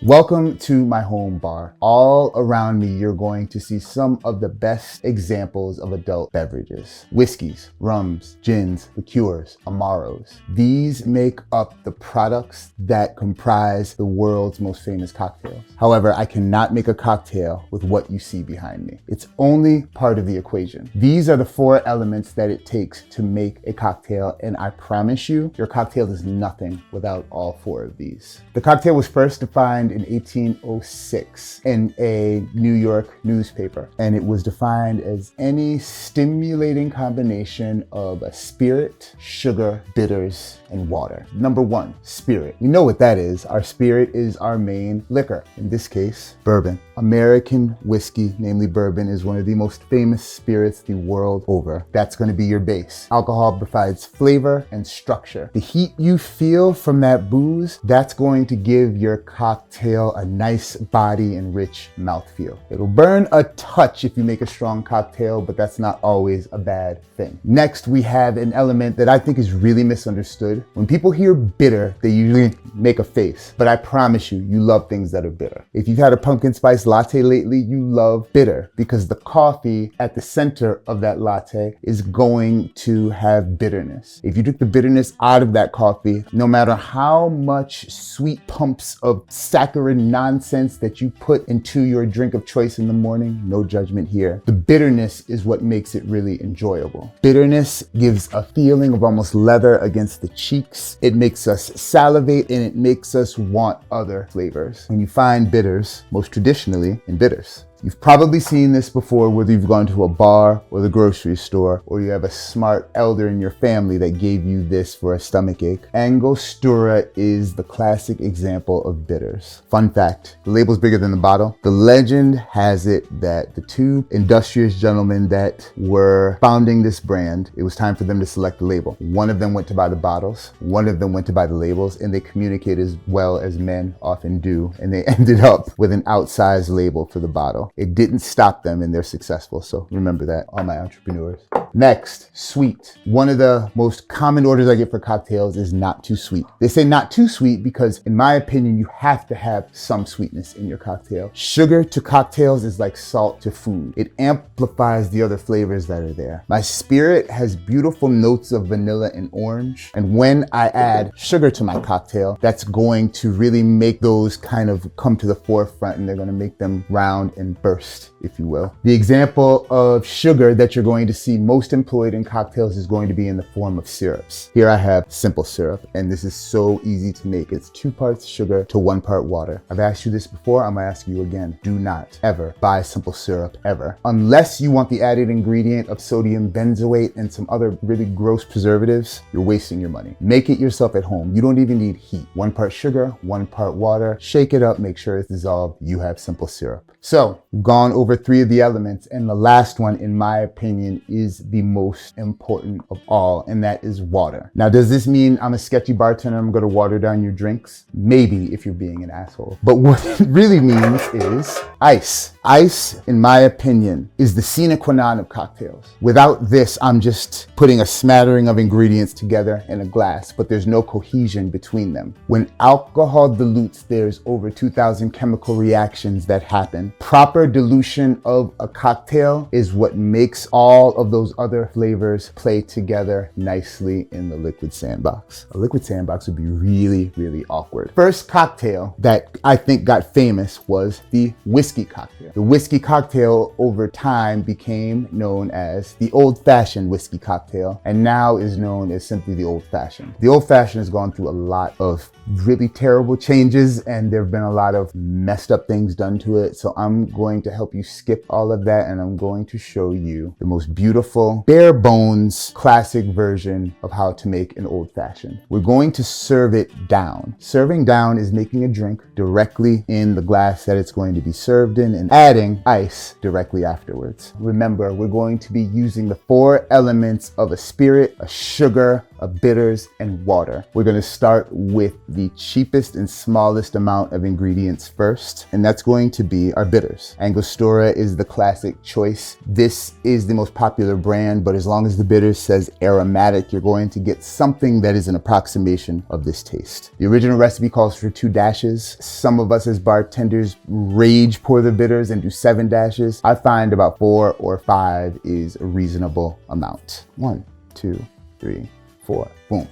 Welcome to my home bar. All around me, you're going to see some of the best examples of adult beverages. Whiskeys, rums, gins, liqueurs, amaros. These make up the products that comprise the world's most famous cocktails. However, I cannot make a cocktail with what you see behind me. It's only part of the equation. These are the four elements that it takes to make a cocktail, and I promise you, your cocktail is nothing without all four of these. The cocktail was first defined in 1806 in a New York newspaper, and it was defined as any stimulating combination of a spirit, sugar, bitters, and water. Number one, spirit. We know what that is. Our spirit is our main liquor. In this case, bourbon. American whiskey, namely bourbon, is one of the most famous spirits the world over. That's going to be your base. Alcohol provides flavor and structure. The heat you feel from that booze, that's going to give your cocktail a nice body and rich mouthfeel. It'll burn a touch if you make a strong cocktail, but that's not always a bad thing. Next, we have an element that I think is really misunderstood. When people hear bitter, they usually make a face, but I promise you, you love things that are bitter. If you've had a pumpkin spice latte lately, you love bitter because the coffee at the center of that latte is going to have bitterness. If you took the bitterness out of that coffee, no matter how much sweet pumps of saccharine nonsense that you put into your drink of choice in the morning, no judgment here, the bitterness is what makes it really enjoyable. Bitterness gives a feeling of almost leather against the cheeks. It makes us salivate and it makes us want other flavors. When you find bitters, most traditionally in bitters. You've probably seen this before, whether you've gone to a bar or the grocery store, or you have a smart elder in your family that gave you this for a stomach ache. Angostura is the classic example of bitters. Fun fact, the label's bigger than the bottle. The legend has it that the two industrious gentlemen that were founding this brand, it was time for them to select the label. One of them went to buy the bottles, one of them went to buy the labels, and they communicate as well as men often do, and they ended up with an outsized label for the bottle. It didn't stop them and they're successful. So remember that, all my entrepreneurs. Next, sweet. One of the most common orders I get for cocktails is not too sweet. They say not too sweet because in my opinion, you have to have some sweetness in your cocktail. Sugar to cocktails is like salt to food. It amplifies the other flavors that are there. My spirit has beautiful notes of vanilla and orange. And when I add sugar to my cocktail, that's going to really make those kind of come to the forefront, and they're going to make them round and burst, if you will. The example of sugar that you're going to see most employed in cocktails is going to be in the form of syrups. Here I have simple syrup, and this is so easy to make. It's 2 parts sugar to 1 part water. I've asked you this before, I'm gonna ask you again. Do not ever buy simple syrup, ever. Unless you want the added ingredient of sodium benzoate and some other really gross preservatives, you're wasting your money. Make it yourself at home. You don't even need heat. 1 part sugar, 1 part water. Shake it up, make sure it's dissolved. You have simple syrup. So, we've gone over 3 of the elements, and the last one, in my opinion, is the most important of all, and that is water. Now, does this mean I'm a sketchy bartender, I'm gonna water down your drinks? Maybe, if you're being an asshole. But what it really means is ice. Ice, in my opinion, is the sine qua non of cocktails. Without this, I'm just putting a smattering of ingredients together in a glass, but there's no cohesion between them. When alcohol dilutes, there's over 2,000 chemical reactions that happen. Proper dilution of a cocktail is what makes all of those other flavors play together nicely in the liquid sandbox. A liquid sandbox would be really, really awkward. First cocktail that I think got famous was the whiskey cocktail. The whiskey cocktail over time became known as the old-fashioned whiskey cocktail, and now is known as simply the old-fashioned. The old-fashioned has gone through a lot of really terrible changes, and there have been a lot of messed up things done to it. So I'm going to help you skip all of that, and I'm going to show you the most beautiful, bare bones, classic version of how to make an old-fashioned. We're going to serve it down. Serving down is making a drink directly in the glass that it's going to be served in and adding ice directly afterwards. Remember, we're going to be using the 4 elements of a spirit, a sugar, of bitters, and water. We're gonna start with the cheapest and smallest amount of ingredients first, and that's going to be our bitters. Angostura is the classic choice. This is the most popular brand, but as long as the bitters says aromatic, you're going to get something that is an approximation of this taste. The original recipe calls for 2 dashes. Some of us as bartenders rage pour the bitters and do 7 dashes. I find about 4 or 5 is a reasonable amount. 1, 2, 3, 4, boom.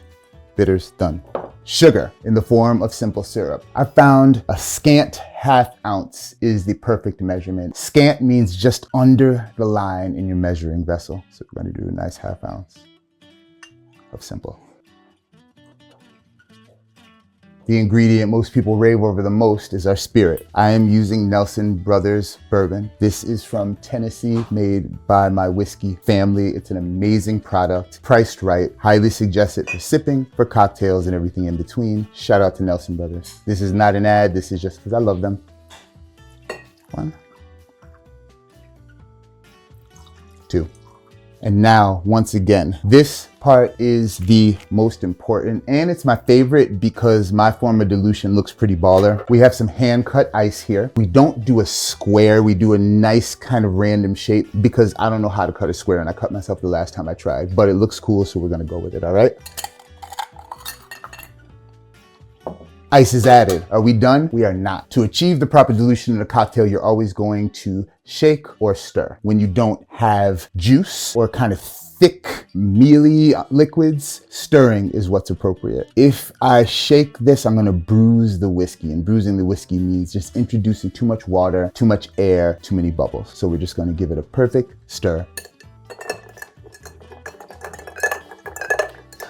Bitters done. Sugar in the form of simple syrup. I found a scant ½ ounce is the perfect measurement. Scant means just under the line in your measuring vessel. So we're going to do a nice ½ ounce of simple. The ingredient most people rave over the most is our spirit. I am using Nelson Brothers bourbon. This is from Tennessee, made by my whiskey family. It's an amazing product, priced right. Highly suggest it for sipping, for cocktails, and everything in between. Shout out to Nelson Brothers. This is not an ad. This is just because I love them. 1, 2. And now, once again, this part is the most important, and it's my favorite because my form of dilution looks pretty baller. We have some hand cut ice here. We don't do a square, we do a nice kind of random shape because I don't know how to cut a square and I cut myself the last time I tried, but it looks cool, so we're gonna go with it, all right? Ice is added. Are we done? We are not. To achieve the proper dilution in a cocktail, you're always going to shake or stir. When you don't have juice or kind of thick, mealy liquids, stirring is what's appropriate. If I shake this, I'm gonna bruise the whiskey, and bruising the whiskey means just introducing too much water, too much air, too many bubbles. So we're just gonna give it a perfect stir.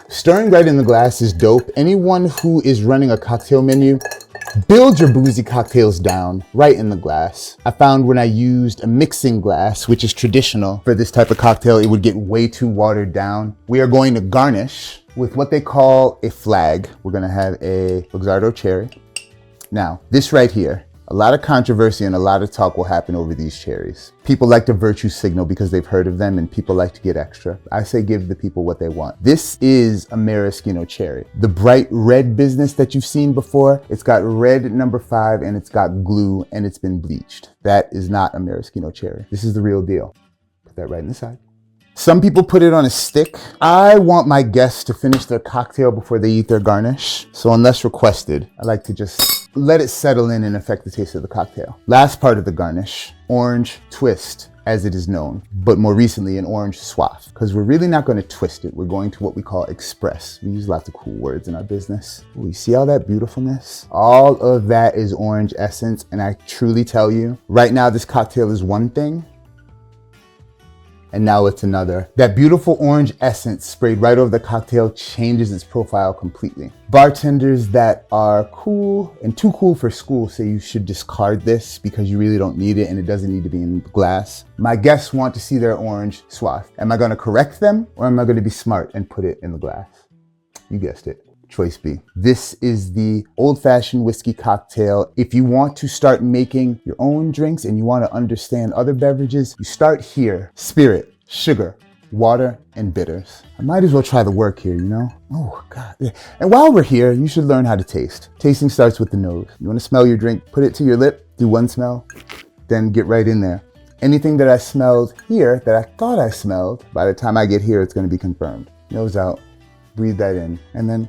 Stirring right in the glass is dope. Anyone who is running a cocktail menu, build your boozy cocktails down right in the glass. I found when I used a mixing glass, which is traditional for this type of cocktail, it would get way too watered down. We are going to garnish with what they call a flag. We're gonna have a Luxardo cherry. Now, this right here, a lot of controversy and a lot of talk will happen over these cherries. People like to virtue signal because they've heard of them, and people like to get extra. I say give the people what they want. This is a maraschino cherry. The bright red business that you've seen before, it's got red number 5 and it's got glue and it's been bleached. That is not a maraschino cherry. This is the real deal. Put that right in the side. Some people put it on a stick. I want my guests to finish their cocktail before they eat their garnish. So unless requested, I like to just let it settle in and affect the taste of the cocktail. Last part of the garnish, orange twist, as it is known, but more recently an orange swath, because we're really not going to twist it. We're going to what we call express. We use lots of cool words in our business. Ooh, you see all that beautifulness? All of that is orange essence, and I truly tell you, right now this cocktail is one thing, and now it's another. That beautiful orange essence sprayed right over the cocktail changes its profile completely. Bartenders that are cool and too cool for school say you should discard this because you really don't need it and it doesn't need to be in glass. My guests want to see their orange swath. Am I gonna correct them, or am I gonna be smart and put it in the glass? You guessed it. Choice B. This is the old-fashioned whiskey cocktail. If you want to start making your own drinks and you want to understand other beverages, you start here. Spirit, sugar, water, and bitters. I might as well try the work here, you know? Oh, God. Yeah. And while we're here, you should learn how to taste. Tasting starts with the nose. You want to smell your drink, put it to your lip, do one smell, then get right in there. Anything that I smelled here that I thought I smelled, by the time I get here, it's going to be confirmed. Nose out, breathe that in, and then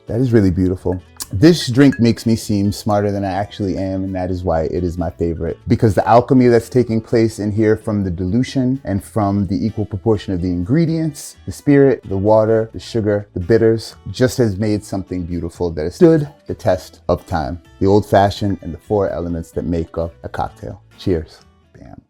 that is really beautiful. This drink makes me seem smarter than I actually am, and that is why it is my favorite. Because the alchemy that's taking place in here from the dilution and from the equal proportion of the ingredients, the spirit, the water, the sugar, the bitters, just has made something beautiful that has stood the test of time. The old-fashioned and the 4 elements that make up a cocktail. Cheers. Bam.